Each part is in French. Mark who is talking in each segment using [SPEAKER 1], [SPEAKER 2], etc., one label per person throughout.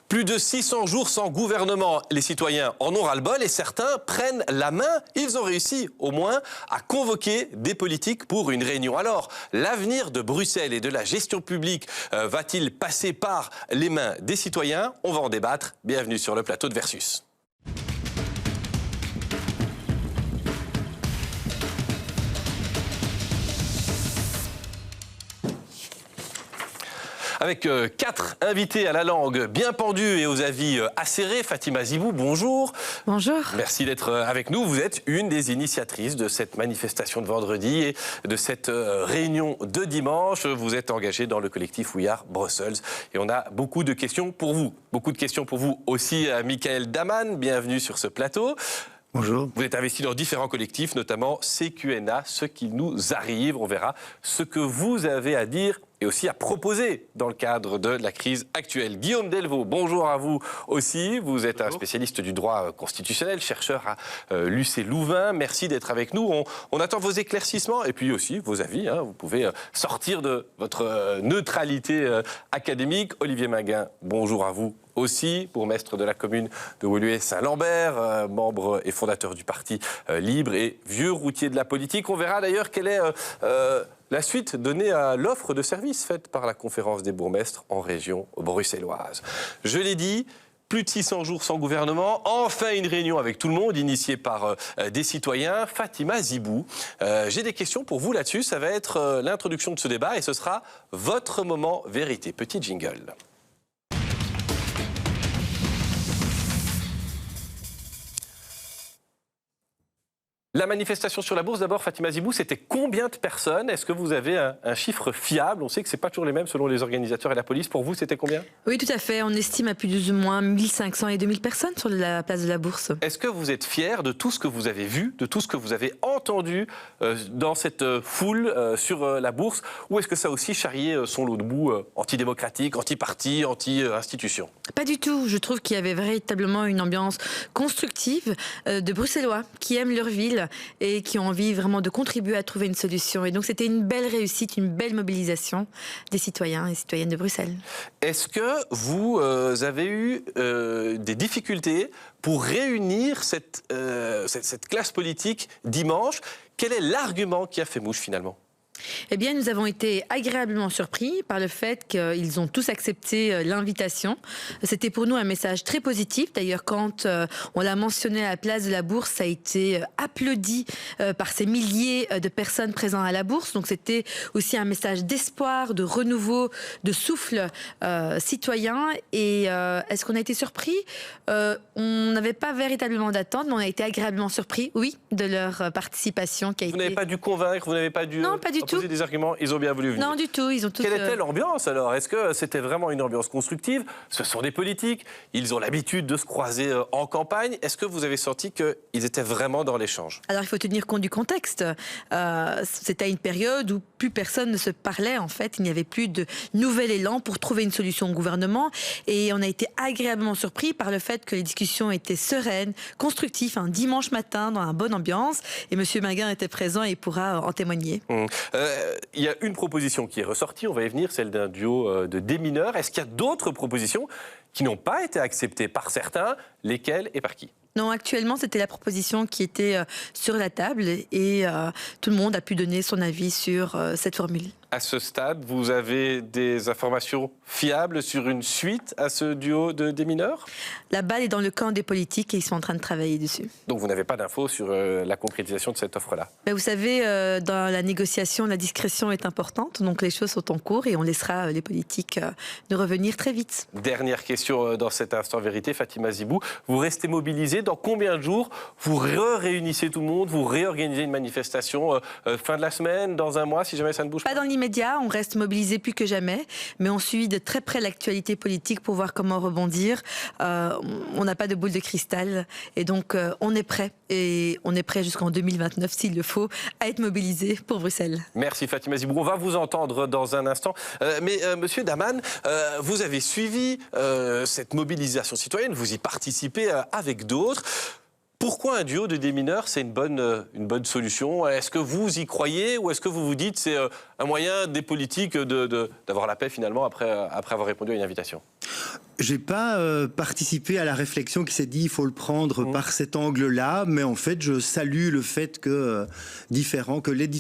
[SPEAKER 1] Plus de 600 jours sans gouvernement, les citoyens en ont ras-le-bol et certains prennent la main. Ils ont réussi au moins à convoquer des politiques pour une réunion. Alors, l'avenir de Bruxelles et de la gestion publique va-t-il passer par les mains des citoyens? On va en débattre. Bienvenue sur le plateau de Versus. Avec 4 invités à la langue bien pendue et aux avis acérés. Fatima Zibou, bonjour.
[SPEAKER 2] Bonjour.
[SPEAKER 1] Merci d'être avec nous. Vous êtes une des initiatrices de cette manifestation de vendredi et de cette réunion de dimanche. Vous êtes engagée dans le collectif We Are Brussels et on a beaucoup de questions pour vous. Beaucoup de questions pour vous aussi, Michael Daman. Bienvenue sur ce plateau.
[SPEAKER 3] Bonjour.
[SPEAKER 1] Vous êtes investi dans différents collectifs, notamment CQNA, ce qui nous arrive. On verra ce que vous avez à dire et aussi à proposer dans le cadre de la crise actuelle. Guillaume Delvaux, bonjour à vous aussi. Vous êtes un spécialiste du droit constitutionnel, chercheur à l'UC Louvain. Merci d'être avec nous. On attend vos éclaircissements et puis aussi vos avis. Vous pouvez sortir de votre neutralité académique. Olivier Maguin, bonjour à vous aussi, bourgmestre de la commune de Woluwe-Saint-Lambert, membre et fondateur du Parti Libre et vieux routier de la politique. On verra d'ailleurs quelle est la suite donnée à l'offre de services faite par la conférence des bourgmestres en région bruxelloise. Je l'ai dit, plus de 600 jours sans gouvernement, enfin une réunion avec tout le monde, initiée par des citoyens. Fatima Zibou, j'ai des questions pour vous là-dessus. Ça va être l'introduction de ce débat et ce sera votre moment vérité. Petit jingle. La manifestation sur la bourse, d'abord, Fatima Zibou, c'était combien de personnes? Est-ce que vous avez un chiffre fiable? On sait que ce n'est pas toujours les mêmes selon les organisateurs et la police. Pour vous, c'était combien?
[SPEAKER 2] Oui, tout à fait. On estime à plus ou moins 1500 et 2000 personnes sur la place de la Bourse.
[SPEAKER 1] Est-ce que vous êtes fiers de tout ce que vous avez vu, de tout ce que vous avez entendu dans cette foule sur la Bourse? Ou est-ce que ça a aussi charrié son lot de boue antidémocratique, anti-parti, anti-institution?
[SPEAKER 2] Pas du tout. Je trouve qu'il y avait véritablement une ambiance constructive de Bruxellois qui aiment leur ville et qui ont envie vraiment de contribuer à trouver une solution. Et donc c'était une belle réussite, une belle mobilisation des citoyens et citoyennes de Bruxelles.
[SPEAKER 1] Est-ce que vous avez eu des difficultés pour réunir cette classe politique dimanche? Quel est l'argument qui a fait mouche finalement?
[SPEAKER 2] Eh bien, nous avons été agréablement surpris par le fait qu'ils ont tous accepté l'invitation. C'était pour nous un message très positif. D'ailleurs, quand on l'a mentionné à la place de la Bourse, ça a été applaudi par ces milliers de personnes présentes à la Bourse. Donc, c'était aussi un message d'espoir, de renouveau, de souffle citoyen. Et est-ce qu'on a été surpris? On n'avait pas véritablement d'attente, mais on a été agréablement surpris, oui, de leur participation.
[SPEAKER 1] Vous n'avez pas dû convaincre, vous n'avez pas dû...
[SPEAKER 2] Non, pas du tout.
[SPEAKER 1] Poser des arguments, ils ont bien voulu venir.
[SPEAKER 2] Non, du tout. Ils ont tous...
[SPEAKER 1] Quelle était l'ambiance alors? Est-ce que c'était vraiment une ambiance constructive? Ce sont des politiques, ils ont l'habitude de se croiser en campagne. Est-ce que vous avez senti qu'ils étaient vraiment dans l'échange?
[SPEAKER 2] Alors il faut tenir compte du contexte. C'était à une période où plus personne ne se parlait en fait. Il n'y avait plus de nouvel élan pour trouver une solution au gouvernement. Et on a été agréablement surpris par le fait que les discussions étaient sereines, constructives, un dimanche matin dans une bonne ambiance. Et M. Maguin était présent et pourra en témoigner.
[SPEAKER 1] Il y a une proposition qui est ressortie, on va y venir, celle d'un duo de démineurs. Est-ce qu'il y a d'autres propositions qui n'ont pas été acceptées par certains? Lesquelles et par qui?
[SPEAKER 2] Non, actuellement, c'était la proposition qui était sur la table et tout le monde a pu donner son avis sur cette formule.
[SPEAKER 1] À ce stade, vous avez des informations fiables sur une suite à ce duo de démineurs?
[SPEAKER 2] La balle est dans le camp des politiques et ils sont en train de travailler dessus.
[SPEAKER 1] Donc vous n'avez pas d'infos sur la concrétisation de cette offre-là?
[SPEAKER 2] Mais vous savez, dans la négociation, la discrétion est importante, donc les choses sont en cours et on laissera les politiques de revenir très vite.
[SPEAKER 1] Dernière question dans cet instant vérité, Fatima Zibou. Vous restez mobilisée. Dans combien de jours vous réunissez tout le monde, vous réorganisez une manifestation fin de la semaine, dans un mois, si jamais ça ne bouge pas?
[SPEAKER 2] Pas dans l'immédiat, on reste mobilisé plus que jamais, mais on suit de très près l'actualité politique pour voir comment rebondir. On n'a pas de boule de cristal et donc on est prêt. Et on est prêt jusqu'en 2029, s'il le faut, à être mobilisé pour Bruxelles.
[SPEAKER 1] Merci Fatima Zibou. On va vous entendre dans un instant. Mais Monsieur Daman, vous avez suivi cette mobilisation citoyenne, vous y participez avec d'autres. Pourquoi un duo de démineurs, c'est une bonne solution? Est-ce que vous y croyez ou est-ce que vous vous dites que c'est un moyen des politiques d'avoir la paix finalement après avoir répondu à une invitation?
[SPEAKER 3] J'ai pas participé à la réflexion qui s'est dit il faut le prendre par cet angle-là, mais en fait je salue le fait que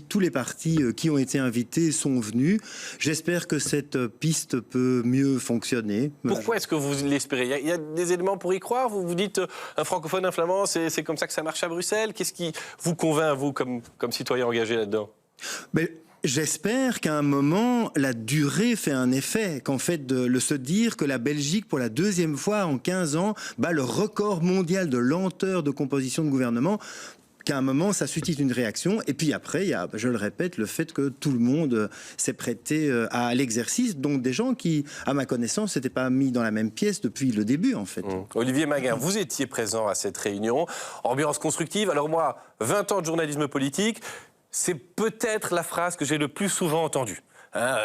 [SPEAKER 3] tous les partis qui ont été invités sont venus. J'espère que cette piste peut mieux fonctionner.
[SPEAKER 1] Pourquoi est-ce que vous l'espérez ? Il y a des éléments pour y croire ? Vous vous dites un francophone, un flamand, c'est comme ça que ça marche à Bruxelles ? Qu'est-ce qui vous convainc, vous, comme citoyen engagé là-dedans ?
[SPEAKER 3] J'espère qu'à un moment, la durée fait un effet, qu'en fait, de se dire que la Belgique, pour la deuxième fois en 15 ans, bat le record mondial de lenteur de composition de gouvernement, qu'à un moment, ça suscite une réaction. Et puis après, il y a, je le répète, le fait que tout le monde s'est prêté à l'exercice. Donc des gens qui, à ma connaissance, n'étaient pas mis dans la même pièce depuis le début, en fait.
[SPEAKER 1] Olivier Maguin, vous étiez présent à cette réunion. Ambiance constructive. Alors moi, 20 ans de journalisme politique, c'est peut-être la phrase que j'ai le plus souvent entendue.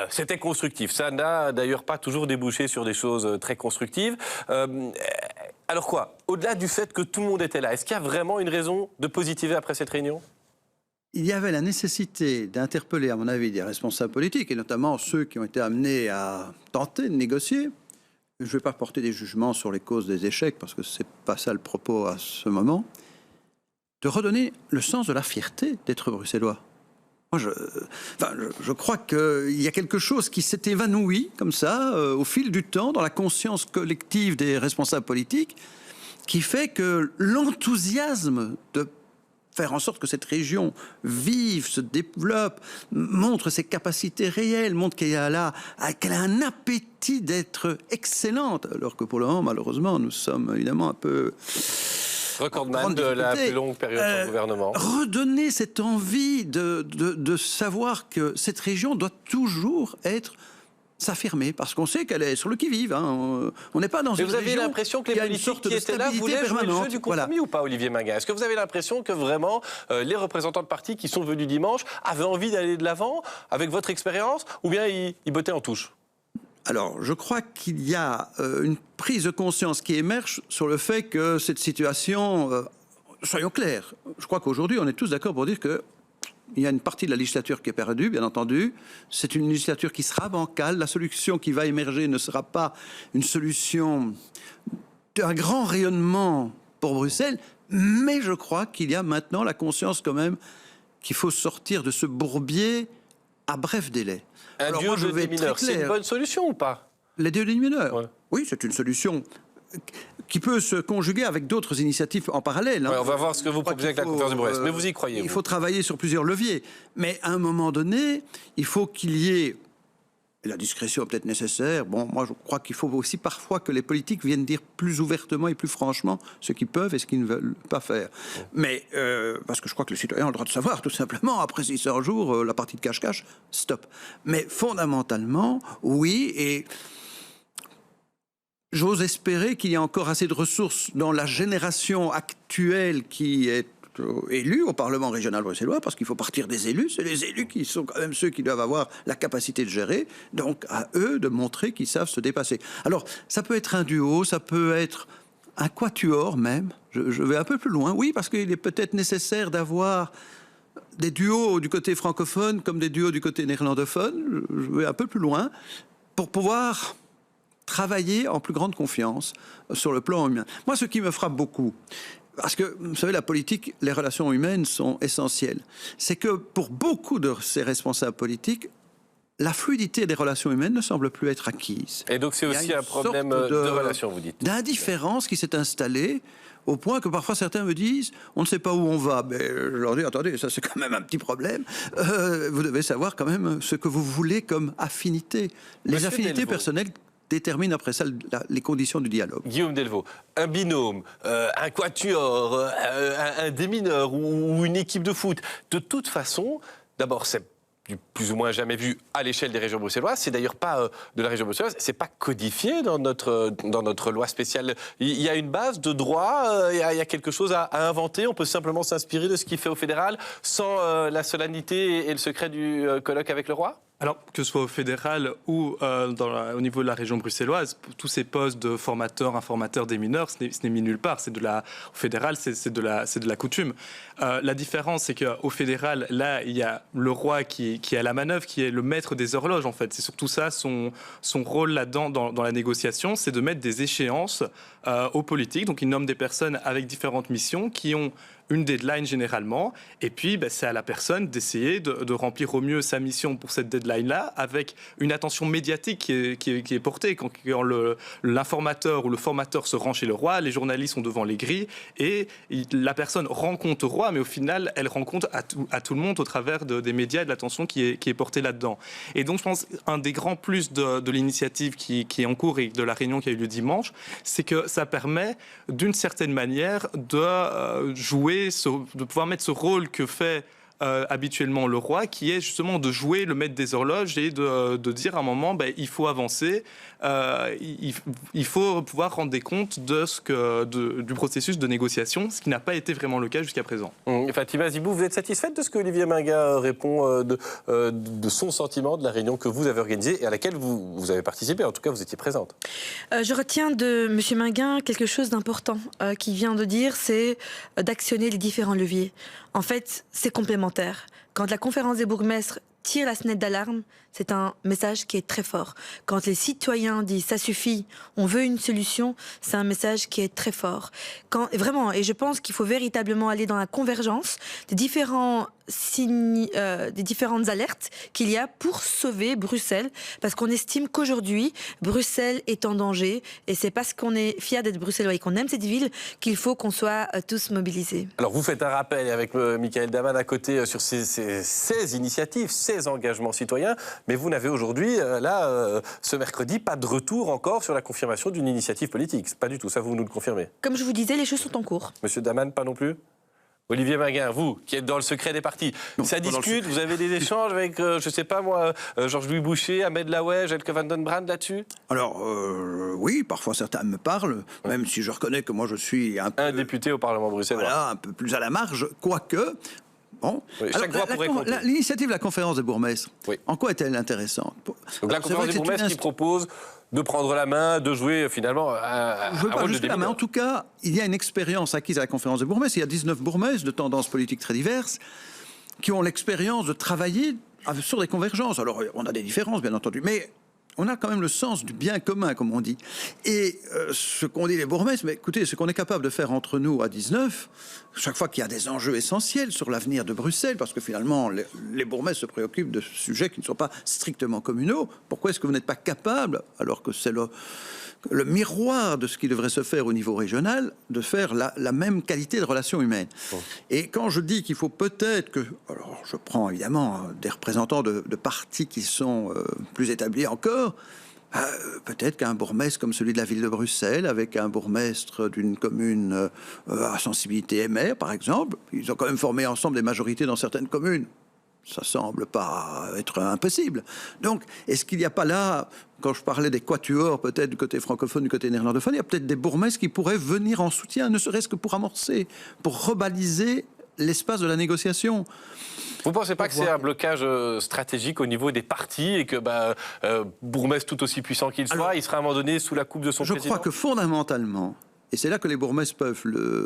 [SPEAKER 1] C'était constructif. Ça n'a d'ailleurs pas toujours débouché sur des choses très constructives. Alors quoi ? Au-delà du fait que tout le monde était là, est-ce qu'il y a vraiment une raison de positiver après cette réunion ?
[SPEAKER 4] Il y avait la nécessité d'interpeller, à mon avis, des responsables politiques, et notamment ceux qui ont été amenés à tenter de négocier. Je ne vais pas porter des jugements sur les causes des échecs, parce que ce n'est pas ça le propos à ce moment. De redonner le sens de la fierté d'être bruxellois. Moi, je crois qu'il y a quelque chose qui s'est évanoui, comme ça, au fil du temps, dans la conscience collective des responsables politiques, qui fait que l'enthousiasme de faire en sorte que cette région vive, se développe, montre ses capacités réelles, montre qu'elle a un appétit d'être excellente, alors que pour le moment, malheureusement, nous sommes évidemment un peu...
[SPEAKER 1] Recordman de la plus longue période de gouvernement.
[SPEAKER 4] Redonner cette envie de savoir que cette région doit toujours s'affirmer, parce qu'on sait qu'elle est sur le qui-vive. On n'est pas dans une région...
[SPEAKER 1] Vous avez l'impression que les politiques qui étaient là voulaient jouer le jeu du compromis ou pas, Olivier Maguin ? Est-ce que vous avez l'impression que vraiment les représentants de partis qui sont venus dimanche avaient envie d'aller de l'avant avec votre expérience, ou bien ils bottaient en touche ?
[SPEAKER 4] Alors, je crois qu'il y a une prise de conscience qui émerge sur le fait que cette situation, soyons clairs, je crois qu'aujourd'hui on est tous d'accord pour dire que il y a une partie de la législature qui est perdue, bien entendu. C'est une législature qui sera bancale. La solution qui va émerger ne sera pas une solution d'un grand rayonnement pour Bruxelles, mais je crois qu'il y a maintenant la conscience quand même qu'il faut sortir de ce bourbier à bref délai.
[SPEAKER 1] Un duo de démineurs, c'est une bonne solution ou pas ?
[SPEAKER 4] Les duos de démineurs,
[SPEAKER 1] ouais.
[SPEAKER 4] Oui, c'est une solution qui peut se conjuguer avec d'autres initiatives en parallèle.
[SPEAKER 1] Ouais, on va voir ce que vous proposez avec la conférence de Brest, mais vous y croyez.
[SPEAKER 4] Il faut travailler sur plusieurs leviers. Mais à un moment donné, il faut qu'il y ait... La discrétion est peut-être nécessaire. Bon, moi, je crois qu'il faut aussi parfois que les politiques viennent dire plus ouvertement et plus franchement ce qu'ils peuvent et ce qu'ils ne veulent pas faire. Mais, parce que je crois que le citoyen a le droit de savoir, tout simplement, après 600 jours, la partie de cache-cache, stop. Mais fondamentalement, oui, et j'ose espérer qu'il y a encore assez de ressources dans la génération actuelle qui est élus au Parlement régional bruxellois, parce qu'il faut partir des élus. C'est les élus qui sont quand même ceux qui doivent avoir la capacité de gérer. Donc, à eux de montrer qu'ils savent se dépasser. Alors, ça peut être un duo, ça peut être un quatuor même. Je vais un peu plus loin. Oui, parce qu'il est peut-être nécessaire d'avoir des duos du côté francophone comme des duos du côté néerlandophone. Je vais un peu plus loin pour pouvoir travailler en plus grande confiance sur le plan humain. Moi, ce qui me frappe beaucoup, parce que, vous savez, la politique, les relations humaines sont essentielles. C'est que pour beaucoup de ces responsables politiques, la fluidité des relations humaines ne semble plus être acquise.
[SPEAKER 1] Et donc c'est aussi un problème de relations, vous dites.
[SPEAKER 4] D'indifférence qui s'est installée au point que parfois certains me disent on ne sait pas où on va. Mais je leur dis attendez, ça c'est quand même un petit problème. Vous devez savoir quand même ce que vous voulez comme affinité. Les
[SPEAKER 1] Monsieur
[SPEAKER 4] affinités
[SPEAKER 1] Delvaux
[SPEAKER 4] personnelles détermine après ça les conditions du dialogue.
[SPEAKER 1] Guillaume Delvaux, un binôme, un quatuor, un démineur ou une équipe de foot, de toute façon, d'abord c'est plus ou moins jamais vu à l'échelle des régions bruxelloises, c'est d'ailleurs pas de la région bruxelloise, c'est pas codifié dans notre loi spéciale. Il y a une base de droit, il y a quelque chose à inventer, on peut simplement s'inspirer de ce qui fait au fédéral sans la solennité et le secret du colloque avec le roi ?
[SPEAKER 5] Alors, que ce soit au fédéral ou au niveau de la région bruxelloise, tous ces postes de formateurs, informateurs des mineurs, ce n'est mis nulle part. Au fédéral, c'est de la coutume. La différence, c'est qu'au fédéral, là, il y a le roi qui est à la manœuvre, qui est le maître des horloges, en fait. C'est surtout ça, son rôle là-dedans, dans la négociation, c'est de mettre des échéances aux politiques. Donc, il nomme des personnes avec différentes missions qui ont une deadline généralement, et puis c'est à la personne d'essayer de remplir au mieux sa mission pour cette deadline-là, avec une attention médiatique qui est portée. Quand l'informateur ou le formateur se rend chez le roi, les journalistes sont devant les grilles, et la personne rend compte au roi, mais au final, elle rend compte à tout le monde au travers des médias et de l'attention qui est portée là-dedans. Et donc, je pense un des grands plus de l'initiative qui est en cours et de la réunion qui a eu lieu dimanche, c'est que ça permet, d'une certaine manière, de pouvoir mettre ce rôle que fait habituellement le roi, qui est justement de jouer le maître des horloges et de dire à un moment, il faut avancer, il faut pouvoir rendre des comptes du processus de négociation, ce qui n'a pas été vraiment le cas jusqu'à présent.
[SPEAKER 1] Fatima Zibou, vous êtes satisfaite de ce que Olivier Minguin répond de son sentiment de la réunion que vous avez organisée et à laquelle vous avez participé, en tout cas vous étiez présente?
[SPEAKER 2] Je retiens de M. Minguin quelque chose d'important qu'il vient de dire, c'est d'actionner les différents leviers. En fait, c'est complémentaire. Quand la conférence des bourgmestres tire la sonnette d'alarme, c'est un message qui est très fort. Quand les citoyens disent « ça suffit, on veut une solution », c'est un message qui est très fort. Vraiment, et je pense qu'il faut véritablement aller dans la convergence des différentes alertes qu'il y a pour sauver Bruxelles, parce qu'on estime qu'aujourd'hui, Bruxelles est en danger, et c'est parce qu'on est fiers d'être bruxellois et qu'on aime cette ville qu'il faut qu'on soit tous mobilisés.
[SPEAKER 1] Alors vous faites un rappel avec Michael Daman à côté sur ces 16 initiatives, 16 engagements citoyens, mais vous n'avez aujourd'hui, ce mercredi, pas de retour encore sur la confirmation d'une initiative politique. Pas du tout, ça vous nous le confirmez.
[SPEAKER 2] Comme je vous disais, les choses sont en cours.
[SPEAKER 1] Monsieur Daman, pas non plus? Olivier Minguin, vous, qui êtes dans le secret des partis, ça discute, vous avez des échanges avec, je sais pas moi, Georges-Louis Boucher, Ahmed Laouej, Elke van den Brand là-dessus?
[SPEAKER 4] Alors, oui, parfois certains me parlent, même si je reconnais que moi je suis un
[SPEAKER 1] député au Parlement bruxellois.
[SPEAKER 4] Voilà, un peu plus à la marge, quoique... Bon.
[SPEAKER 1] Oui, chaque voix pourrait compter.
[SPEAKER 4] L'initiative de la conférence des bourgmestres, en quoi est-elle intéressante?
[SPEAKER 1] Donc la conférence des bourgmestres qui propose de prendre la main, de jouer finalement un rôle de démineur.
[SPEAKER 4] Mais en tout cas, il y a une expérience acquise à la conférence des bourgmestres. Il y a 19 bourgmestres de tendances politiques très diverses qui ont l'expérience de travailler sur des convergences. Alors, on a des différences, bien entendu, mais on a quand même le sens du bien commun, comme on dit. Et ce qu'ont dit les bourgmestres, mais écoutez, ce qu'on est capable de faire entre nous à 19, chaque fois qu'il y a des enjeux essentiels sur l'avenir de Bruxelles, parce que finalement, les bourgmestres se préoccupent de sujets qui ne sont pas strictement communaux, pourquoi est-ce que vous n'êtes pas capable, alors que c'est le miroir de ce qui devrait se faire au niveau régional, de faire la même qualité de relations humaines. Et quand je dis qu'il faut peut-être que... Alors, je prends évidemment des représentants de partis qui sont plus établis encore, peut-être qu'un bourgmestre comme celui de la ville de Bruxelles, avec un bourgmestre d'une commune à sensibilité MR, par exemple, ils ont quand même formé ensemble des majorités dans certaines communes. Ça semble pas être impossible. Donc, est-ce qu'il n'y a pas là, quand je parlais des quatuors, peut-être du côté francophone, du côté néerlandophone, il y a peut-être des bourgmestres qui pourraient venir en soutien, ne serait-ce que pour amorcer, pour rebaliser l'espace de la négociation.
[SPEAKER 1] Vous ne pensez pas que c'est un blocage stratégique au niveau des partis et que bourgmestre tout aussi puissant qu'il soit, il sera à un moment donné sous la coupe de son président?
[SPEAKER 4] Je crois que fondamentalement, et c'est là que les bourgmestres peuvent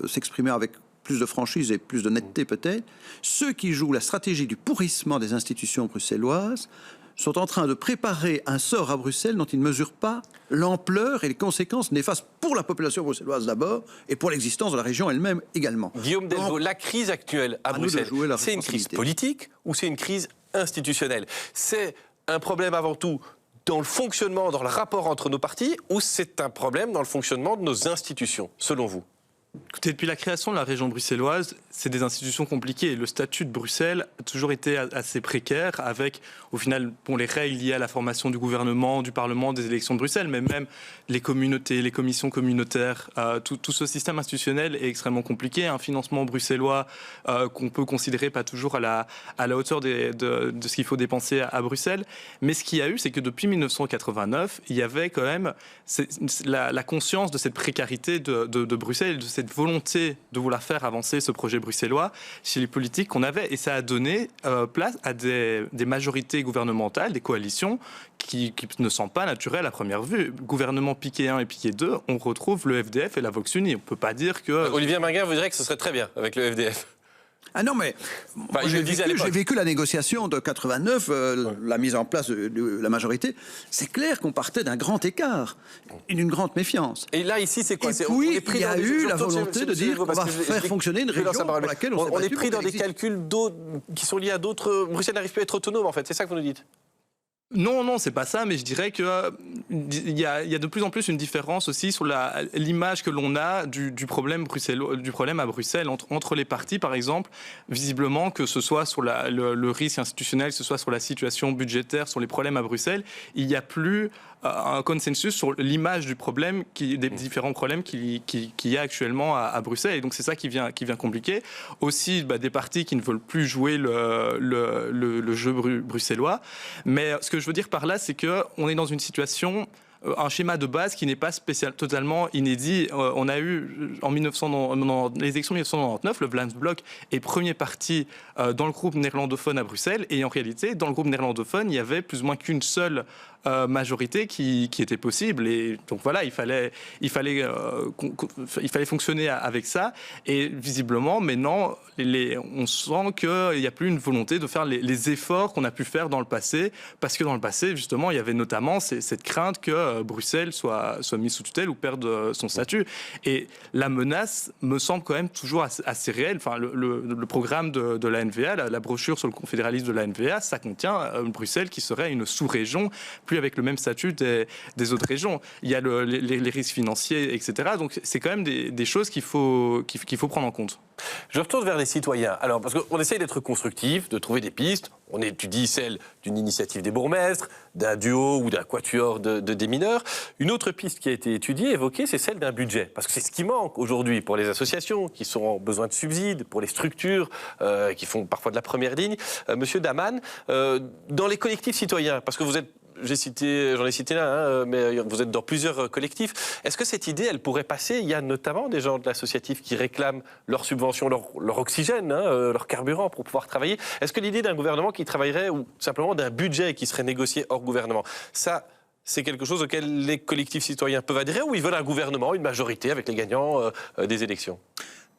[SPEAKER 4] s'exprimer avec plus de franchise et plus de netteté peut-être, ceux qui jouent la stratégie du pourrissement des institutions bruxelloises sont en train de préparer un sort à Bruxelles dont ils ne mesurent pas l'ampleur et les conséquences néfastes pour la population bruxelloise d'abord et pour l'existence de la région elle-même également.
[SPEAKER 1] Guillaume Delvaux, la crise actuelle à Bruxelles, c'est une crise politique ou c'est une crise institutionnelle? C'est un problème avant tout dans le fonctionnement, dans le rapport entre nos partis, ou c'est un problème dans le fonctionnement de nos institutions, selon vous?
[SPEAKER 5] Écoutez, depuis la création de la région bruxelloise, c'est des institutions compliquées. Le statut de Bruxelles a toujours été assez précaire, avec, au final, les règles liées à la formation du gouvernement, du Parlement, des élections de Bruxelles, mais même les communautés, les commissions communautaires. Tout ce système institutionnel est extrêmement compliqué. Un financement bruxellois qu'on peut considérer pas toujours à la hauteur de ce qu'il faut dépenser à Bruxelles. Mais ce qu'il y a eu, c'est que depuis 1989, il y avait quand même la conscience de cette précarité de Bruxelles, de cette cette volonté de vouloir faire avancer ce projet bruxellois chez les politiques qu'on avait. Et ça a donné place à des majorités gouvernementales, des coalitions qui ne sont pas naturelles à première vue. Gouvernement Piquet 1 et Piquet 2, on retrouve le FDF et la Vox Unie. On ne peut pas dire que...
[SPEAKER 1] Olivier Minguin vous dirait que ce serait très bien avec le FDF.
[SPEAKER 4] Ah non, mais j'ai vécu la négociation de 89, la mise en place de la majorité. C'est clair qu'on partait d'un grand écart, d'une grande méfiance.
[SPEAKER 1] Et là, ici, c'est quoi?
[SPEAKER 4] Et puis, il y a eu la volonté de dire qu'on va faire fonctionner une région pour laquelle
[SPEAKER 1] on est pris dans des calculs qui sont liés à d'autres... Bruxelles n'arrive plus à être autonome, en fait. C'est ça que vous nous dites?
[SPEAKER 5] Non, c'est pas ça, mais je dirais qu'il y a de plus en plus une différence aussi sur l'image que l'on a du problème à Bruxelles entre les partis, par exemple. Visiblement, que ce soit sur le risque institutionnel, que ce soit sur la situation budgétaire, sur les problèmes à Bruxelles, il n'y a plus un consensus sur l'image du problème, des différents problèmes qu'il y a actuellement à Bruxelles. Et donc c'est ça qui vient compliquer. Aussi des partis qui ne veulent plus jouer le jeu bruxellois. Mais ce que je veux dire par là, c'est qu'on est dans une situation... un schéma de base qui n'est pas totalement inédit. On a eu, dans les élections de 1999, le Vlaams Blok est premier parti dans le groupe néerlandophone à Bruxelles. Et en réalité, dans le groupe néerlandophone, il y avait plus ou moins qu'une seule majorité qui était possible. Et donc voilà, il fallait fonctionner avec ça. Et visiblement, maintenant, on sent qu'il n'y a plus une volonté de faire les efforts qu'on a pu faire dans le passé. Parce que dans le passé, justement, il y avait notamment cette crainte que Bruxelles soit mise sous tutelle ou perde son statut. Et la menace me semble quand même toujours assez réelle. Enfin, le programme de la NVA, la brochure sur le confédéralisme de la NVA, ça contient Bruxelles qui serait une sous-région, plus avec le même statut des autres régions. Il y a les risques financiers, etc. Donc c'est quand même des choses qu'il faut prendre en compte.
[SPEAKER 1] Je retourne vers les citoyens. Alors, parce qu'on essaye d'être constructif, de trouver des pistes. On étudie celle d'une initiative des bourgmestres, d'un duo ou d'un quatuor de démineurs. Une autre piste qui a été étudiée, évoquée, c'est celle d'un budget. Parce que c'est ce qui manque aujourd'hui pour les associations qui ont besoin de subsides, pour les structures qui font parfois de la première ligne. Monsieur Daman, dans les collectifs citoyens, parce que vous êtes... j'en ai cité là, mais vous êtes dans plusieurs collectifs. Est-ce que cette idée, elle pourrait passer? Il y a notamment des gens de l'associatif qui réclament leur subvention, leur oxygène, leur carburant pour pouvoir travailler. Est-ce que l'idée d'un gouvernement qui travaillerait, ou simplement d'un budget qui serait négocié hors gouvernement, ça, c'est quelque chose auquel les collectifs citoyens peuvent adhérer, ou ils veulent un gouvernement, une majorité avec les gagnants des élections?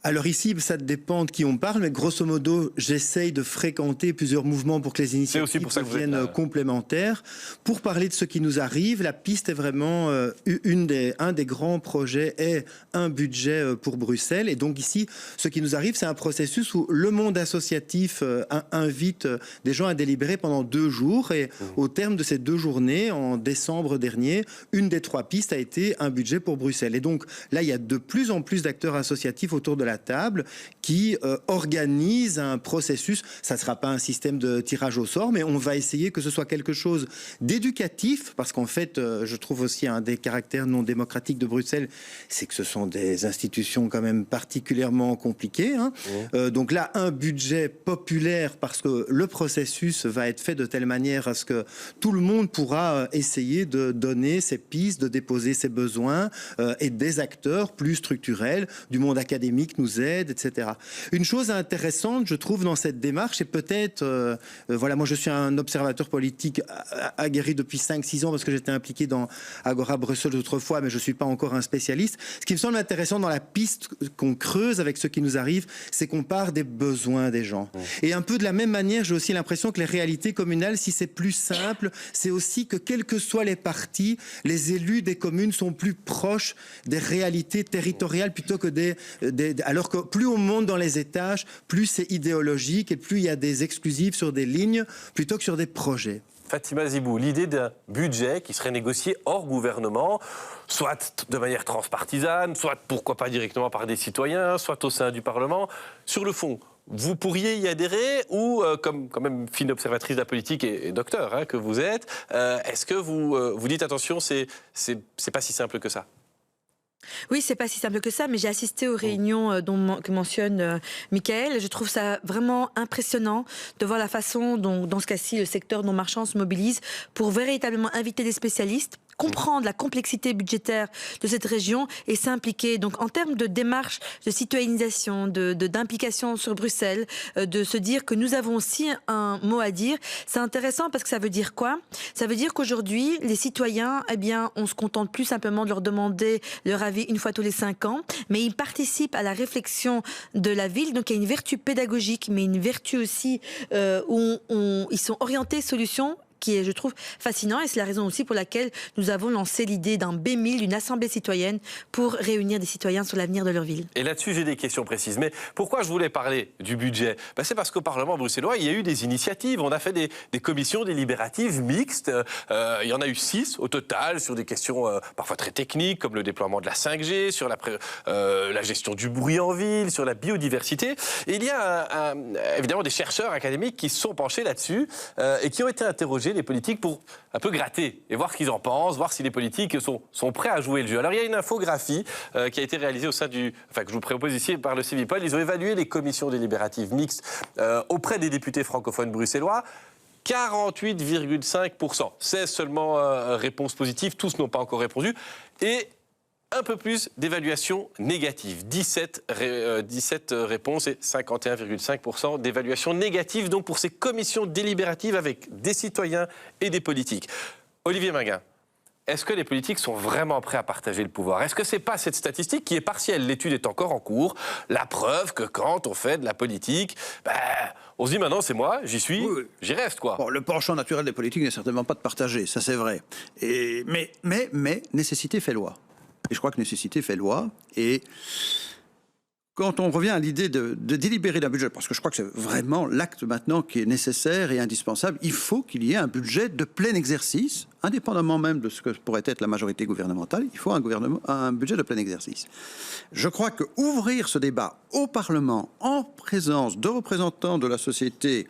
[SPEAKER 3] Alors ici, ça dépend de qui on parle, mais grosso modo, j'essaye de fréquenter plusieurs mouvements pour que les initiatives deviennent complémentaires. Pour parler de ce qui nous arrive, la piste est vraiment un des grands projets est un budget pour Bruxelles. Et donc ici, ce qui nous arrive, c'est un processus où le monde associatif invite des gens à délibérer pendant 2 jours. Et au terme de ces 2 journées, en décembre dernier, une des 3 pistes a été un budget pour Bruxelles. Et donc là, il y a de plus en plus d'acteurs associatifs autour de la table qui organise un processus. Ça ne sera pas un système de tirage au sort, mais on va essayer que ce soit quelque chose d'éducatif, parce qu'en fait, je trouve aussi un des caractères non démocratiques de Bruxelles, c'est que ce sont des institutions quand même particulièrement compliquées. Donc là, un budget populaire, parce que le processus va être fait de telle manière à ce que tout le monde pourra essayer de donner ses pistes, de déposer ses besoins, et des acteurs plus structurels du monde académique nous aident, etc. Une chose intéressante, je trouve, dans cette démarche, et peut-être, voilà, moi je suis un observateur politique aguerri depuis 5-6 ans parce que j'étais impliqué dans Agora Bruxelles autrefois, mais je ne suis pas encore un spécialiste. Ce qui me semble intéressant dans la piste qu'on creuse avec ce qui nous arrive, c'est qu'on part des besoins des gens. Et un peu de la même manière, j'ai aussi l'impression que les réalités communales, si c'est plus simple, c'est aussi que quels que soient les partis, les élus des communes sont plus proches des réalités territoriales plutôt que alors que plus on monte dans les étages, plus c'est idéologique et plus il y a des exclusifs sur des lignes plutôt que sur des projets.
[SPEAKER 1] Fatima Zibou, l'idée d'un budget qui serait négocié hors gouvernement, soit de manière transpartisane, soit pourquoi pas directement par des citoyens, soit au sein du Parlement. Sur le fond, vous pourriez y adhérer ou, comme quand même fine observatrice de la politique et docteur que vous êtes, est-ce que vous dites attention, c'est pas si simple que ça?
[SPEAKER 2] Oui, c'est pas si simple que ça, mais j'ai assisté aux réunions que mentionne Michael. Je trouve ça vraiment impressionnant de voir la façon dont, dans ce cas-ci, le secteur non marchand se mobilise pour véritablement inviter des spécialistes comprendre la complexité budgétaire de cette région et s'impliquer. Donc en termes de démarche de citoyennisation, d'implication sur Bruxelles, de se dire que nous avons aussi un mot à dire, c'est intéressant parce que ça veut dire quoi? Ça veut dire qu'aujourd'hui, les citoyens, eh bien, on se contente plus simplement de leur demander leur avis une fois tous les 5 ans, mais ils participent à la réflexion de la ville. Donc il y a une vertu pédagogique, mais une vertu aussi où ils sont orientés solutions, qui est, je trouve, fascinant. Et c'est la raison aussi pour laquelle nous avons lancé l'idée d'un B1000, une assemblée citoyenne, pour réunir des citoyens sur l'avenir de leur ville.
[SPEAKER 1] Et là-dessus, j'ai des questions précises. Mais pourquoi je voulais parler du budget? C'est parce qu'au Parlement bruxellois, il y a eu des initiatives. On a fait des commissions délibératives mixtes. Il y en a eu 6 au total, sur des questions parfois très techniques, comme le déploiement de la 5G, sur la gestion du bruit en ville, sur la biodiversité. Et il y a évidemment des chercheurs académiques qui se sont penchés là-dessus et qui ont été interrogés les politiques pour un peu gratter et voir ce qu'ils en pensent, voir si les politiques sont prêts à jouer le jeu. Alors il y a une infographie qui a été réalisée au sein que je vous propose ici par le Civipol. Ils ont évalué les commissions délibératives mixtes auprès des députés francophones bruxellois. 48,5%. 16 seulement réponses positives, tous n'ont pas encore répondu. Et un peu plus d'évaluation négative. 17 réponses et 51,5% d'évaluation négative, donc pour ces commissions délibératives avec des citoyens et des politiques. Olivier Minguin, est-ce que les politiques sont vraiment prêts à partager le pouvoir? Est-ce que ce n'est pas cette statistique qui est partielle? L'étude est encore en cours. La preuve que quand on fait de la politique, on se dit maintenant c'est moi, j'y suis, oui. J'y reste quoi.
[SPEAKER 4] Bon, le penchant naturel des politiques n'est certainement pas de partager, ça c'est vrai. Mais nécessité fait loi. Et je crois que nécessité fait loi. Et quand on revient à l'idée de délibérer d'un budget, parce que je crois que c'est vraiment l'acte maintenant qui est nécessaire et indispensable, il faut qu'il y ait un budget de plein exercice, indépendamment même de ce que pourrait être la majorité gouvernementale, il faut un budget de plein exercice. Je crois que ouvrir ce débat au Parlement, en présence de représentants de la société,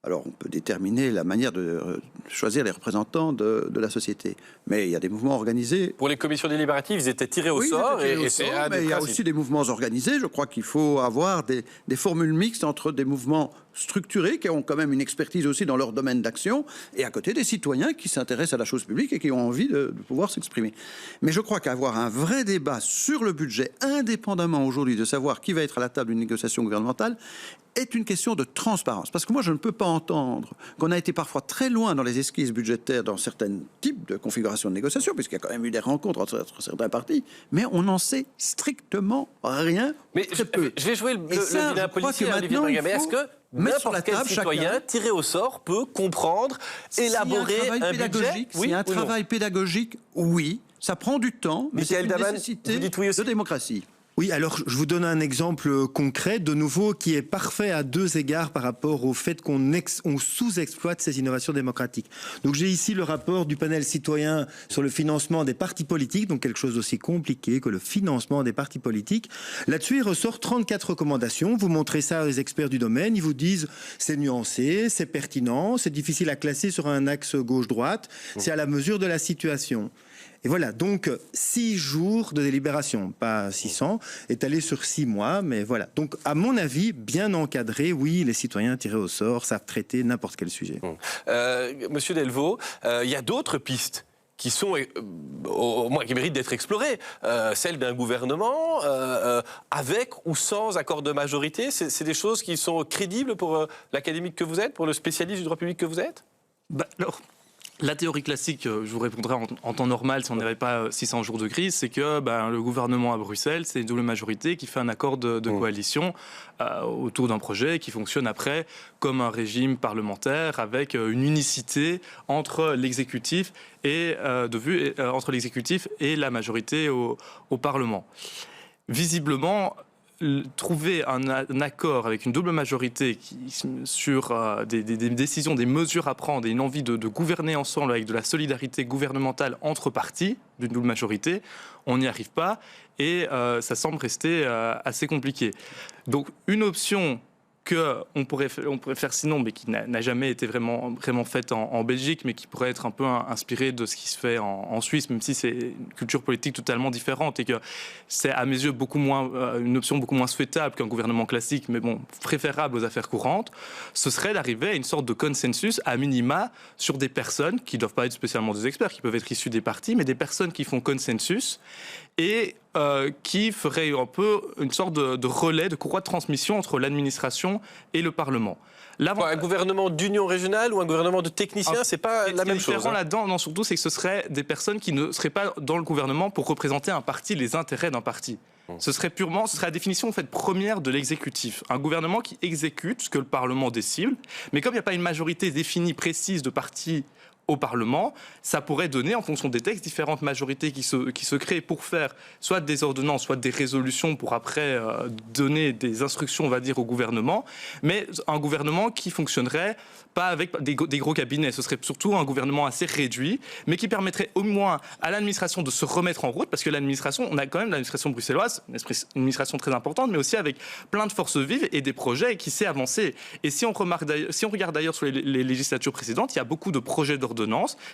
[SPEAKER 4] alors on peut déterminer la manière de choisir les représentants de la société. Mais il y a des mouvements organisés.
[SPEAKER 1] Pour les commissions délibératives, ils étaient tirés au sort. Mais il y
[SPEAKER 4] a aussi des mouvements organisés. Je crois qu'il faut avoir des formules mixtes entre des mouvements structurés qui ont quand même une expertise aussi dans leur domaine d'action et à côté des citoyens qui s'intéressent à la chose publique et qui ont envie de pouvoir s'exprimer. Mais je crois qu'avoir un vrai débat sur le budget, indépendamment aujourd'hui de savoir qui va être à la table d'une négociation gouvernementale, est une question de transparence. Parce que moi, je ne peux pas entendre qu'on a été parfois très loin dans les esquisses budgétaires dans certains types de configurations de négociation, puisqu'il y a quand même eu des rencontres entre certains partis, mais on n'en sait strictement rien,
[SPEAKER 1] mais
[SPEAKER 4] très peu.
[SPEAKER 1] Je vais jouer le vilain policier, Olivier Minguin, mais est-ce que n'importe quel citoyen tiré au sort peut comprendre, élaborer un budget?
[SPEAKER 4] Oui, un travail pédagogique, oui. Ça prend du temps, mais c'est une nécessité de démocratie.
[SPEAKER 3] Oui, alors je vous donne un exemple concret, de nouveau, qui est parfait à 2 égards par rapport au fait qu'on sous-exploite ces innovations démocratiques. Donc j'ai ici le rapport du panel citoyen sur le financement des partis politiques, donc quelque chose d'aussi compliqué que le financement des partis politiques. Là-dessus, il ressort 34 recommandations. Vous montrez ça aux experts du domaine, ils vous disent c'est nuancé, c'est pertinent, c'est difficile à classer sur un axe gauche-droite, c'est à la mesure de la situation. Et voilà, donc 6 jours de délibération, pas 600, étalés sur 6 mois, mais voilà. Donc à mon avis, bien encadré, oui, les citoyens tirés au sort savent traiter n'importe quel sujet.
[SPEAKER 1] Monsieur Delvaux, il y a d'autres pistes qui sont, au moins, qui méritent d'être explorées. Celle d'un gouvernement, avec ou sans accord de majorité, c'est des choses qui sont crédibles pour l'académique que vous êtes, pour le spécialiste du droit public que vous êtes?
[SPEAKER 5] Alors, la théorie classique, je vous répondrai en temps normal si on n'avait pas 600 jours de crise, c'est que le gouvernement à Bruxelles, c'est une double majorité qui fait un accord de coalition autour d'un projet qui fonctionne après comme un régime parlementaire avec une unicité entre l'exécutif et entre l'exécutif et la majorité au Parlement. Visiblement, trouver un accord avec une double majorité sur des décisions, des mesures à prendre et une envie de gouverner ensemble avec de la solidarité gouvernementale entre partis d'une double majorité, on n'y arrive pas et ça semble rester assez compliqué. Donc une option qu'on pourrait faire sinon, mais qui n'a jamais été vraiment faite en Belgique, mais qui pourrait être un peu inspirée de ce qui se fait en Suisse, même si c'est une culture politique totalement différente et que c'est à mes yeux une option beaucoup moins souhaitable qu'un gouvernement classique, mais bon, préférable aux affaires courantes, ce serait d'arriver à une sorte de consensus à minima sur des personnes qui ne doivent pas être spécialement des experts, qui peuvent être issus des partis, mais des personnes qui font consensus et qui ferait un peu une sorte de relais, de courroie de transmission entre l'administration et le Parlement.
[SPEAKER 1] Un gouvernement d'union régionale ou un gouvernement de techniciens, c'est pas la même chose.
[SPEAKER 5] Ce qui est différent là-dedans, non, surtout, c'est que ce seraient des personnes qui ne seraient pas dans le gouvernement pour représenter un parti, les intérêts d'un parti. Ce serait la définition en fait, première de l'exécutif. Un gouvernement qui exécute ce que le Parlement décide, mais comme il n'y a pas une majorité définie, précise de partis au Parlement, ça pourrait donner, en fonction des textes, différentes majorités qui se créent pour faire soit des ordonnances, soit des résolutions pour après donner des instructions, on va dire, au gouvernement, mais un gouvernement qui fonctionnerait pas avec des gros cabinets. Ce serait surtout un gouvernement assez réduit, mais qui permettrait au moins à l'administration de se remettre en route, parce que l'administration, on a quand même l'administration bruxelloise, une administration très importante, mais aussi avec plein de forces vives et des projets qui sait avancer. Et si on regarde d'ailleurs sur les législatures précédentes, il y a beaucoup de projets d'ordonnances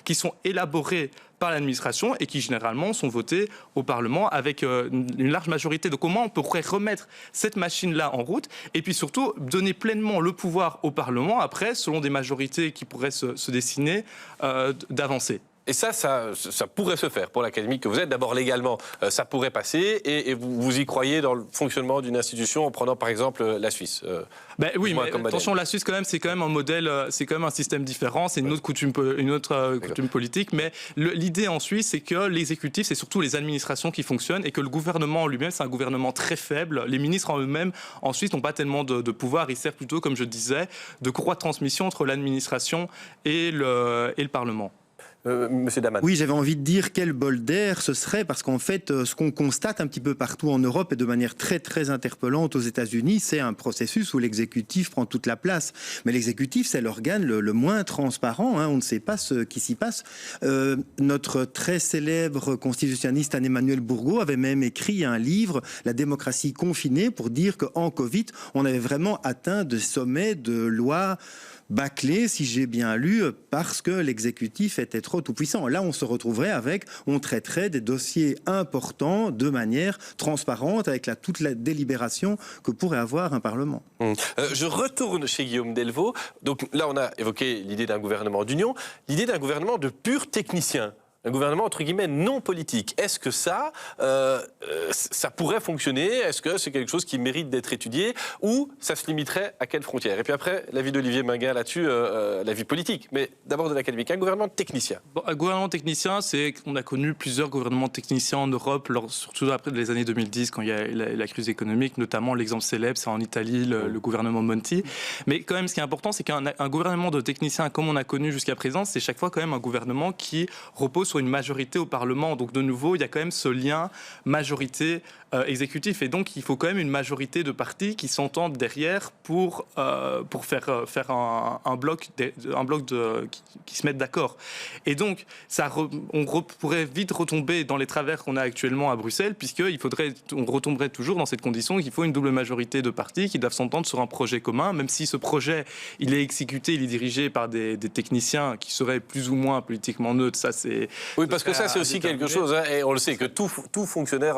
[SPEAKER 5] qui sont élaborés par l'administration et qui généralement sont votés au Parlement avec une large majorité. Donc comment on pourrait remettre cette machine-là en route et puis surtout donner pleinement le pouvoir au Parlement après, selon des majorités qui pourraient se dessiner, d'avancer.
[SPEAKER 1] Et ça pourrait se faire pour l'académie que vous êtes. D'abord, légalement, ça pourrait passer. Et vous y croyez dans le fonctionnement d'une institution en prenant, par exemple, la Suisse
[SPEAKER 5] oui, mais attention, la Suisse, quand même, c'est quand même un modèle, c'est quand même un système différent. C'est une autre coutume politique. Mais l'idée en Suisse, c'est que l'exécutif, c'est surtout les administrations qui fonctionnent et que le gouvernement en lui-même, c'est un gouvernement très faible. Les ministres en eux-mêmes, en Suisse, n'ont pas tellement de pouvoir. Ils servent plutôt, comme je disais, de courroie de transmission entre l'administration et le Parlement.
[SPEAKER 1] Monsieur Daman.
[SPEAKER 3] Oui, j'avais envie de dire quel bol d'air ce serait, parce qu'en fait, ce qu'on constate un petit peu partout en Europe et de manière très très interpellante aux États-Unis, c'est un processus où l'exécutif prend toute la place. Mais l'exécutif, c'est l'organe le moins transparent. On ne sait pas ce qui s'y passe. Notre très célèbre constitutionnaliste Anne-Emmanuel Bourgault avait même écrit un livre, La démocratie confinée, pour dire qu'en Covid, on avait vraiment atteint des sommets de lois bâclé, si j'ai bien lu, parce que l'exécutif était trop tout-puissant. Là, on se retrouverait on traiterait des dossiers importants de manière transparente, avec toute la délibération que pourrait avoir un Parlement.
[SPEAKER 1] Je retourne chez Guillaume Delvaux. Donc là, on a évoqué l'idée d'un gouvernement d'union, l'idée d'un gouvernement de purs techniciens. Un gouvernement, entre guillemets, non politique. Est-ce que ça pourrait fonctionner? Est-ce que c'est quelque chose qui mérite d'être étudié? Ou ça se limiterait à quelle frontière? Et puis après, l'avis d'Olivier Minguin là-dessus, l'avis politique. Mais d'abord de l'académique, un gouvernement technicien.
[SPEAKER 5] Un gouvernement technicien, c'est qu'on a connu plusieurs gouvernements techniciens en Europe, surtout après les années 2010, quand il y a la crise économique, notamment l'exemple célèbre, c'est en Italie, le gouvernement Monti. Mais quand même, ce qui est important, c'est qu'un gouvernement de techniciens, comme on a connu jusqu'à présent, c'est chaque fois quand même un gouvernement qui repose sur une majorité au Parlement. Donc de nouveau, il y a quand même ce lien majorité exécutif. Et donc, il faut quand même une majorité de partis qui s'entendent derrière pour faire un bloc qui se mettent d'accord. Et donc, on pourrait vite retomber dans les travers qu'on a actuellement à Bruxelles, puisqu'on retomberait toujours dans cette condition qu'il faut une double majorité de partis qui doivent s'entendre sur un projet commun, même si ce projet, il est exécuté, il est dirigé par des techniciens qui seraient plus ou moins politiquement neutres. Ça, c'est...
[SPEAKER 1] Oui, parce que ça, c'est aussi quelque chose, et on le sait, que tout fonctionnaire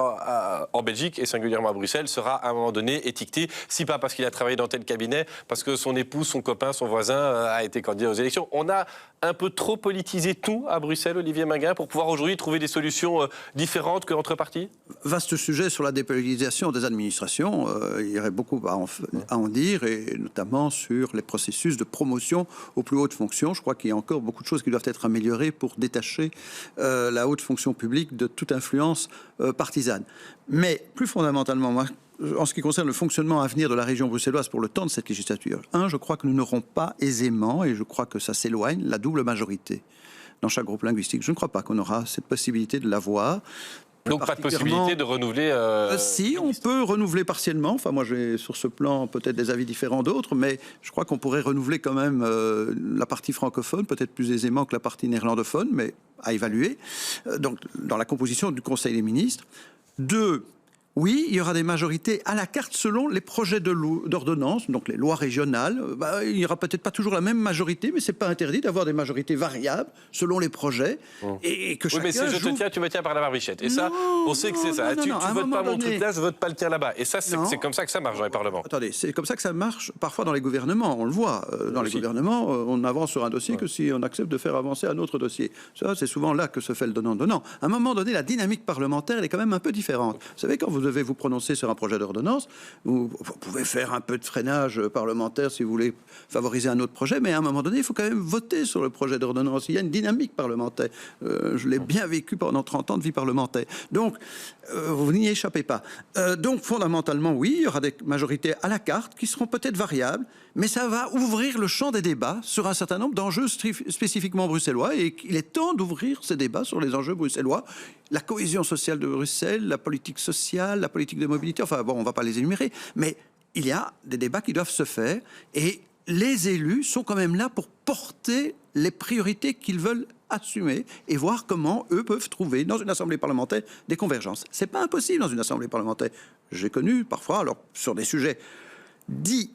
[SPEAKER 1] en Belgique, et singulièrement à Bruxelles, sera à un moment donné étiqueté, si pas parce qu'il a travaillé dans tel cabinet, parce que son épouse, son copain, son voisin a été candidat aux élections. On a un peu trop politisé tout à Bruxelles, Olivier Minguin, pour pouvoir aujourd'hui trouver des solutions différentes qu'entre partis?
[SPEAKER 4] Vaste sujet sur la dépolitisation des administrations. Il y aurait beaucoup à en dire, et notamment sur les processus de promotion aux plus hautes fonctions. Je crois qu'il y a encore beaucoup de choses qui doivent être améliorées pour détacher la haute fonction publique de toute influence partisane. Mais plus fondamentalement, moi, en ce qui concerne le fonctionnement à venir de la région bruxelloise pour le temps de cette législature, je crois que nous n'aurons pas aisément, et je crois que ça s'éloigne, la double majorité dans chaque groupe linguistique. Je ne crois pas qu'on aura cette possibilité de l'avoir.
[SPEAKER 1] Donc pas de possibilité de renouveler
[SPEAKER 4] si, on peut renouveler partiellement. Enfin, moi, j'ai sur ce plan peut-être des avis différents d'autres, mais je crois qu'on pourrait renouveler quand même la partie francophone, peut-être plus aisément que la partie néerlandophone, mais à évaluer. Donc, dans la composition du Conseil des ministres. 2, Oui, il y aura des majorités à la carte selon les projets d'ordonnance, donc les lois régionales. Il n'y aura peut-être pas toujours la même majorité, mais c'est pas interdit d'avoir des majorités variables selon les projets. Et que chacun
[SPEAKER 1] mais si je te tiens, tu me tiens par la barbichette. Et ça, on sait que c'est ça. Tu votes pas mon truc là, je vote pas le tien là-bas. Et ça, c'est comme ça que ça marche dans les parlements.
[SPEAKER 4] Attendez, c'est comme ça que ça marche parfois dans les gouvernements. On le voit. Dans les gouvernements, on avance sur un dossier que si on accepte de faire avancer un autre dossier. Ça, c'est souvent là que se fait le donnant-donnant. À un moment donné, la dynamique parlementaire, elle est quand même un peu différente. Vous savez, quand vous devez vous prononcer sur un projet d'ordonnance, vous pouvez faire un peu de freinage parlementaire si vous voulez favoriser un autre projet, mais à un moment donné, il faut quand même voter sur le projet d'ordonnance. Il y a une dynamique parlementaire. Je l'ai bien vécu pendant 30 ans de vie parlementaire. Donc, vous n'y échappez pas. Donc, fondamentalement, oui, il y aura des majorités à la carte qui seront peut-être variables, mais ça va ouvrir le champ des débats sur un certain nombre d'enjeux spécifiquement bruxellois, et il est temps d'ouvrir ces débats sur les enjeux bruxellois. La cohésion sociale de Bruxelles, la politique sociale, la politique de mobilité, enfin bon, on ne va pas les énumérer, mais il y a des débats qui doivent se faire, et les élus sont quand même là pour porter les priorités qu'ils veulent assumer et voir comment eux peuvent trouver dans une assemblée parlementaire des convergences. C'est pas impossible dans une assemblée parlementaire. J'ai connu parfois, alors sur des sujets dits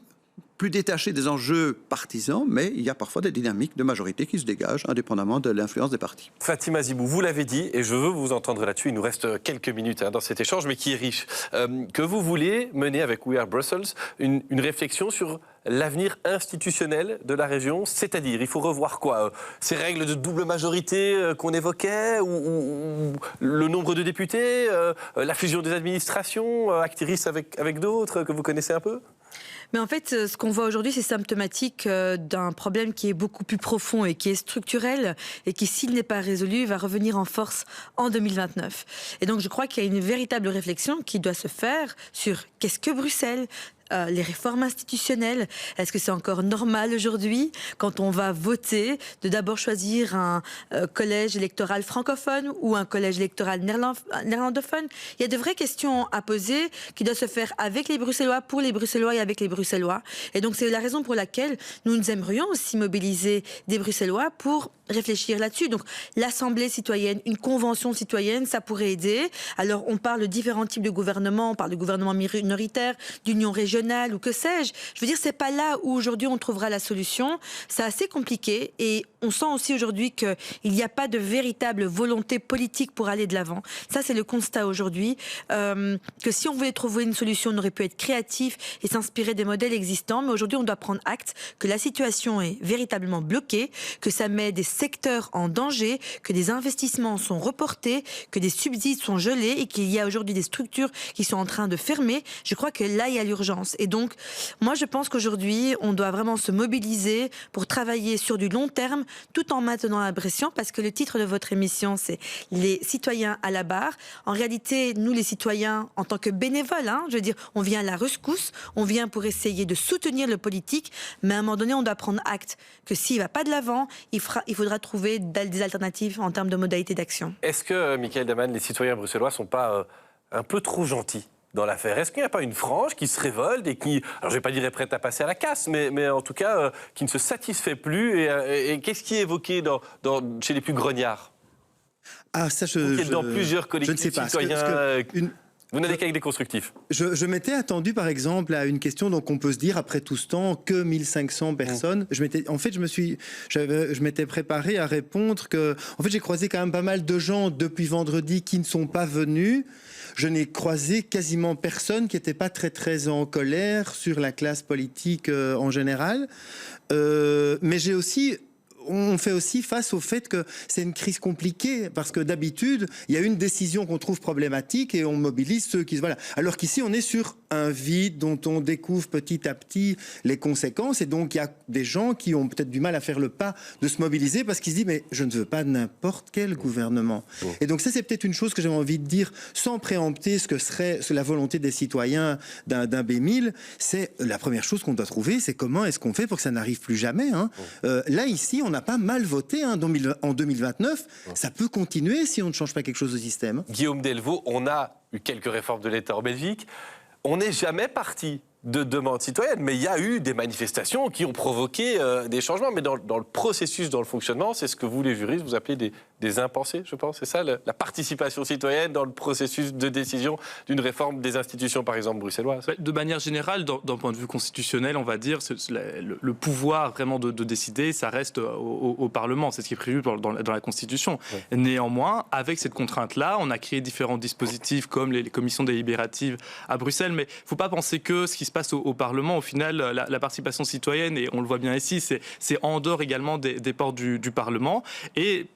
[SPEAKER 4] plus détachés des enjeux partisans, mais il y a parfois des dynamiques de majorité qui se dégagent indépendamment de l'influence des partis.
[SPEAKER 1] Fatima Zibou, vous l'avez dit, et je veux vous entendre là-dessus, il nous reste quelques minutes dans cet échange, mais qui est riche, que vous voulez mener avec We Are Brussels une réflexion sur l'avenir institutionnel de la région, c'est-à-dire, il faut revoir quoi, ces règles de double majorité qu'on évoquait, ou le nombre de députés, la fusion des administrations, Actiris avec d'autres que vous connaissez un peu ?
[SPEAKER 2] Mais en fait, ce qu'on voit aujourd'hui, c'est symptomatique d'un problème qui est beaucoup plus profond et qui est structurel et qui, s'il n'est pas résolu, va revenir en force en 2029. Et donc, je crois qu'il y a une véritable réflexion qui doit se faire sur qu'est-ce que Bruxelles ? Les réformes institutionnelles, est-ce que c'est encore normal aujourd'hui, quand on va voter, de d'abord choisir un collège électoral francophone ou un collège électoral néerlandophone ? Il y a de vraies questions à poser qui doivent se faire avec les Bruxellois, pour les Bruxellois et avec les Bruxellois. Et donc c'est la raison pour laquelle nous aimerions aussi mobiliser des Bruxellois pour réfléchir là-dessus. Donc l'Assemblée citoyenne, une convention citoyenne, ça pourrait aider. Alors on parle de différents types de gouvernements, on parle de gouvernement minoritaire, d'union régionale, ou que sais-je. Je veux dire, c'est pas là où aujourd'hui on trouvera la solution. C'est assez compliqué et on sent aussi aujourd'hui qu'il n'y a pas de véritable volonté politique pour aller de l'avant. Ça, c'est le constat aujourd'hui. Que si on voulait trouver une solution, on aurait pu être créatif et s'inspirer des modèles existants. Mais aujourd'hui, on doit prendre acte que la situation est véritablement bloquée, que ça met des secteurs en danger, que des investissements sont reportés, que des subsides sont gelés et qu'il y a aujourd'hui des structures qui sont en train de fermer. Je crois que là, il y a l'urgence. Et donc, moi, je pense qu'aujourd'hui, on doit vraiment se mobiliser pour travailler sur du long terme, tout en maintenant la pression, parce que le titre de votre émission, c'est « Les citoyens à la barre ». En réalité, nous, les citoyens, en tant que bénévoles, je veux dire, on vient à la rescousse, on vient pour essayer de soutenir le politique, mais à un moment donné, on doit prendre acte que s'il ne va pas de l'avant, il faudra trouver des alternatives en termes de modalités d'action.
[SPEAKER 1] Est-ce que, Michael Daman, les citoyens bruxellois ne sont pas un peu trop gentils dans l'affaire? Est-ce qu'il n'y a pas une frange qui se révolte et qui, alors je ne vais pas dire est prête à passer à la casse, mais en tout cas qui ne se satisfait plus et qu'est-ce qui est évoqué chez les plus grognards?
[SPEAKER 3] Ah, ça,
[SPEAKER 1] dans plusieurs collectifs citoyens. Vous n'avez qu'avec des constructifs.
[SPEAKER 3] Je m'étais attendu, par exemple, à une question, donc on peut se dire, après tout ce temps, que 1500 personnes. Je m'étais préparé à répondre que, en fait, j'ai croisé quand même pas mal de gens depuis vendredi qui ne sont pas venus. Je n'ai croisé quasiment personne qui n'était pas très, très en colère sur la classe politique en général. Mais on fait aussi face au fait que c'est une crise compliquée, parce que d'habitude, il y a une décision qu'on trouve problématique et on mobilise ceux qui... Voilà. Alors qu'ici, on est sur un vide dont on découvre petit à petit les conséquences, et donc il y a des gens qui ont peut-être du mal à faire le pas de se mobiliser parce qu'ils se disent « mais je ne veux pas n'importe quel gouvernement ». Et donc ça, c'est peut-être une chose que j'avais envie de dire sans préempter ce que serait la volonté des citoyens d'un B1000. C'est la première chose qu'on doit trouver, c'est comment est-ce qu'on fait pour que ça n'arrive plus jamais. Là, ici, on a pas mal voté en 2029. Ça peut continuer si on ne change pas quelque chose au système.
[SPEAKER 1] Guillaume Delvaux, on a eu quelques réformes de l'État en Belgique. On n'est jamais parti de demandes citoyennes, mais il y a eu des manifestations qui ont provoqué des changements. Mais dans le processus, dans le fonctionnement, c'est ce que vous, les juristes, vous appelez des des impensés, je pense, c'est ça, la participation citoyenne dans le processus de décision d'une réforme des institutions, par exemple, bruxelloises?
[SPEAKER 5] De manière générale, d'un point de vue constitutionnel, on va dire, le pouvoir vraiment de décider, ça reste au Parlement. C'est ce qui est prévu dans la Constitution. Oui. Néanmoins, avec cette contrainte-là, on a créé différents dispositifs comme les commissions délibératives à Bruxelles. Mais il ne faut pas penser que ce qui se passe au Parlement, au final, la participation citoyenne, et on le voit bien ici, c'est en dehors également des portes du Parlement. Et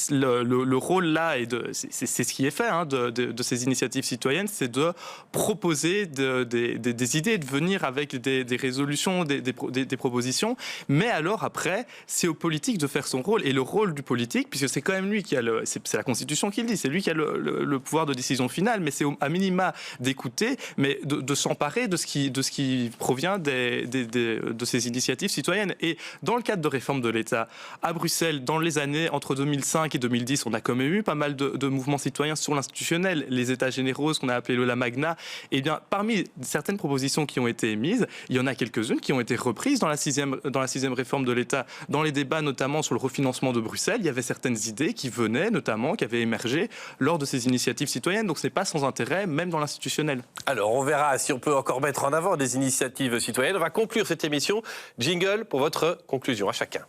[SPEAKER 5] le rôle là, c'est ce qui est fait de ces initiatives citoyennes, c'est de proposer des idées, de venir avec des résolutions, des propositions. Mais alors après, c'est au politique de faire son rôle. Et le rôle du politique, puisque c'est quand même lui qui a c'est la Constitution qui le dit, c'est lui qui a le pouvoir de décision finale, mais c'est à minima d'écouter, mais de s'emparer de ce qui provient de ces initiatives citoyennes. Et dans le cadre de réforme de l'État, à Bruxelles, dans les années entre 2005 et 2010, on a quand même eu pas mal de mouvements citoyens sur l'institutionnel, les États généraux, ce qu'on a appelé le La Magna. Et bien, parmi certaines propositions qui ont été émises, il y en a quelques-unes qui ont été reprises dans la sixième réforme de l'État. Dans les débats, notamment sur le refinancement de Bruxelles, il y avait certaines idées qui venaient, notamment, qui avaient émergé lors de ces initiatives citoyennes. Donc, ce n'est pas sans intérêt, même dans l'institutionnel.
[SPEAKER 1] Alors, on verra si on peut encore mettre en avant des initiatives citoyennes. On va conclure cette émission. Jingle pour votre conclusion à chacun.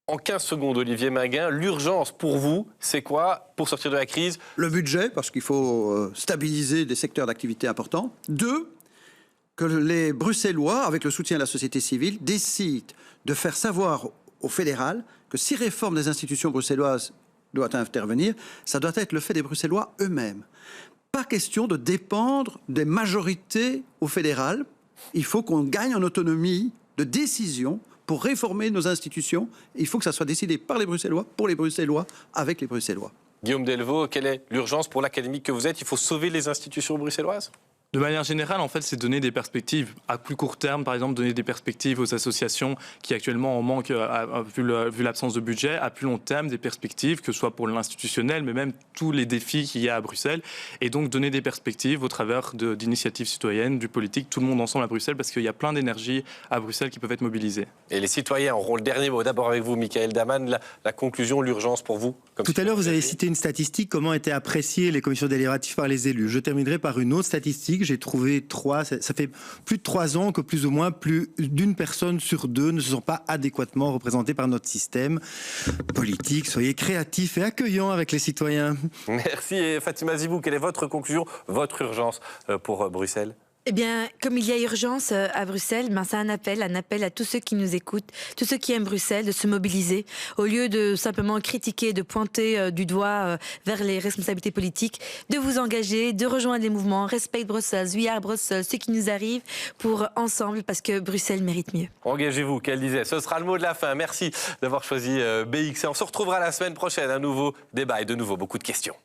[SPEAKER 1] En 15 secondes, Olivier Minguin, l'urgence pour vous, c'est quoi pour sortir de la crise?
[SPEAKER 4] Le budget, parce qu'il faut stabiliser des secteurs d'activité importants. 2, que les Bruxellois, avec le soutien de la société civile, décident de faire savoir au fédéral que si réforme des institutions bruxelloises doit intervenir, ça doit être le fait des Bruxellois eux-mêmes. Pas question de dépendre des majorités au fédéral. Il faut qu'on gagne en autonomie de décision pour réformer nos institutions. Il faut que ça soit décidé par les Bruxellois, pour les Bruxellois, avec les Bruxellois.
[SPEAKER 1] Guillaume Delvaux, quelle est l'urgence pour l'académique que vous êtes? Il faut sauver les institutions bruxelloises?
[SPEAKER 5] De manière générale, en fait, c'est donner des perspectives. À plus court terme, par exemple, donner des perspectives aux associations qui actuellement en manquent vu l'absence de budget. À plus long terme, des perspectives, que ce soit pour l'institutionnel, mais même tous les défis qu'il y a à Bruxelles. Et donc, donner des perspectives au travers d'initiatives citoyennes, du politique, tout le monde ensemble à Bruxelles, parce qu'il y a plein d'énergies à Bruxelles qui peuvent être mobilisées. Et
[SPEAKER 1] les citoyens auront le dernier mot. D'abord avec vous, Michael Daman, la conclusion, l'urgence pour vous.
[SPEAKER 3] Tout à l'heure, vous avez cité une statistique, comment étaient appréciées les commissions délibératives par les élus. Je terminerai par une autre statistique. J'ai trouvé ça fait plus de 3 ans que plus ou moins plus d'une personne sur 2 ne se sent pas adéquatement représentée par notre système politique. Soyez créatifs et accueillants avec les citoyens.
[SPEAKER 1] Merci. Et Fatima Zibou, quelle est votre conclusion, votre urgence pour Bruxelles?
[SPEAKER 2] Eh bien, comme il y a urgence à Bruxelles, c'est un appel à tous ceux qui nous écoutent, tous ceux qui aiment Bruxelles, de se mobiliser. Au lieu de simplement critiquer, de pointer du doigt vers les responsabilités politiques, de vous engager, de rejoindre les mouvements Respect Bruxelles, We Are Bruxelles, ce qui nous arrive, pour ensemble, parce que Bruxelles mérite mieux.
[SPEAKER 1] Engagez-vous, qu'elle disait. Ce sera le mot de la fin. Merci d'avoir choisi BX. On se retrouvera la semaine prochaine, un nouveau débat et de nouveau beaucoup de questions.